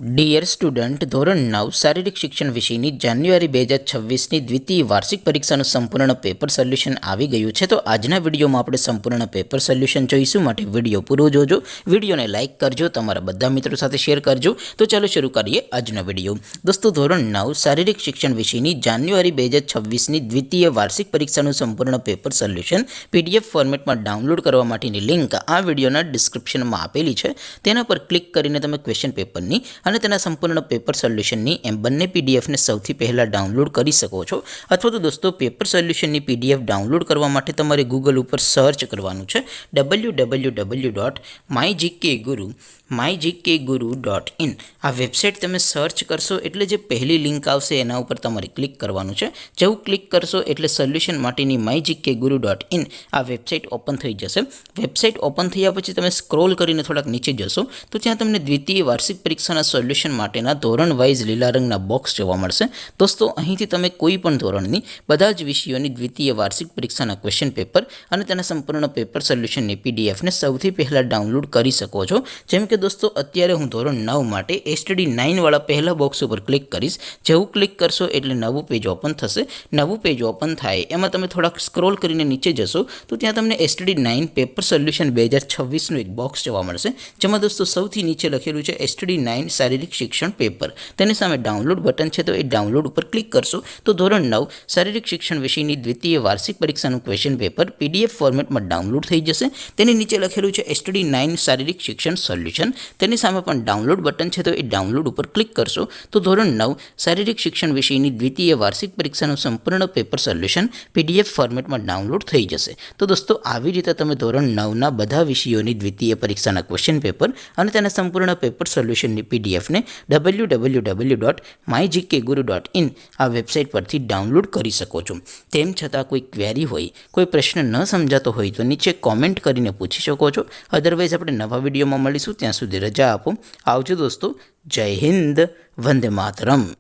Dear student, ધોરણ 9 શારીરિક શિક્ષણ વિષયની જાન્યુઆરી 2026ની દ્વિતીય વાર્ષિક પરીક્ષાનું સંપૂર્ણ પેપર સોલ્યુશન આવી ગયું છે. તો આજના વિડીયોમાં આપણે સંપૂર્ણ પેપર સોલ્યુશન જોઈશું. માટે વિડીયો પૂરો જોજો, વિડીયોને લાઇક કરજો, તમારા બધા મિત્રો સાથે શેર કરજો. તો ચાલો શરૂ કરીએ આજનો વિડીયો. દોસ્તો, ધોરણ 9 શારીરિક શિક્ષણ વિષયની જાન્યુઆરી 2026ની દ્વિતીય વાર્ષિક પરીક્ષાનું સંપૂર્ણ પેપર સોલ્યુશન PDF ફોર્મેટમાં ડાઉનલોડ કરવા માટેની લિંક આ વિડીયોના ડિસ્ક્રિપ્શનમાં આપેલી છે. તેના પર ક્લિક કરીને તમે ક્વેશ્ચન પેપરની અને તેના સંપૂર્ણ પેપર સોલ્યુશનની એમ બંને PDFને સૌથી પહેલાં ડાઉનલોડ કરી શકો છો. અથવા તો દોસ્તો, પેપર સોલ્યુશનની PDF ડાઉનલોડ કરવા માટે તમારે ગૂગલ ઉપર સર્ચ કરવાનું છે www.mygkguru.in. આ વેબસાઇટ તમે સર્ચ કરશો એટલે જે પહેલી લિંક આવશે એના ઉપર તમારે ક્લિક કરવાનું છે. જેવું ક્લિક કરશો એટલે સોલ્યુશન માટેની mygkguru.in આ વેબસાઇટ ઓપન થઈ જશે. વેબસાઇટ ઓપન થયા પછી તમે સ્ક્રોલ કરીને થોડાક નીચે જશો તો ત્યાં તમને દ્વિતીય વાર્ષિક પરીક્ષાના સોલ્યુશન માટેના ધોરણ વાઇઝ લીલા રંગના બોક્સ જોવા મળશે. દોસ્તો, અહીંથી તમે કોઈ પણ ધોરણની બધા જ વિષયોની દ્વિતીય વાર્ષિક પરીક્ષાના ક્વેશ્ચન પેપર અને તેના સંપૂર્ણ પેપર સોલ્યુશનની PDFને સૌથી પહેલાં ડાઉનલોડ કરી શકો છો. જેમ કે દોસ્તો, અત્યારે હું ધોરણ 9 માટે STD 9 વાળા પહેલા બોક્સ ઉપર ક્લિક કરીશ. જેવું ક્લિક કરશો એટલે નવું પેજ ઓપન થશે. નવું પેજ ઓપન થાય એમાં તમે થોડાક સ્ક્રોલ કરીને નીચે જશો તો ત્યાં તમને STD 9 પેપર સોલ્યુશન 2026નું એક બોક્સ જોવા મળશે. જેમાં દોસ્તો સૌથી નીચે લખેલું છે STD 9 શારીરિક શિક્ષણ પેપર. તેની સામે ડાઉનલોડ બટન છે, તો એ ડાઉનલોડ ઉપર ક્લિક કરશો તો ધોરણ 9 શારીરિક શિક્ષણ વિષયની દ્વિતીય વાર્ષિક પરીક્ષાનું ક્વેશ્ચન પેપર PDF ફોર્મેટમાં ડાઉનલોડ થઈ જશે. તેની નીચે લખેલું છે STD 9 શારીરિક શિક્ષણ સોલ્યુશન. તેની સામે પણ ડાઉનલોડ બટન છે, તો એ ડાઉનલોડ ઉપર ક્લિક કરશો તો ધોરણ 9 શારીરિક શિક્ષણ વિષયની દ્વિતીય વાર્ષિક પરીક્ષાનું સંપૂર્ણ પેપર સોલ્યુશન PDF ફોર્મેટમાં ડાઉનલોડ થઈ જશે. તો દોસ્તો, આવી રીતે તમે ધોરણ 9ના બધા વિષયોની દ્વિતીય પરીક્ષાના ક્વેશ્ચન પેપર અને તેના સંપૂર્ણ પેપર સોલ્યુશનની PDFને www.mygkguru.in આ વેબસાઇટ પરથી ડાઉનલોડ કરી શકો છો. તેમ છતાં કોઈ ક્વેરી હોય, કોઈ પ્રશ્ન ન સમજાતો હોય તો નીચે કોમેન્ટ કરીને પૂછી શકો છો. અધરવાઇઝ આપણે નવા વિડીયોમાં મળીશું. ત્યાં સુધી રજા આપો. આવજો દોસ્તો. જય હિન્દ. વંદે માતરમ.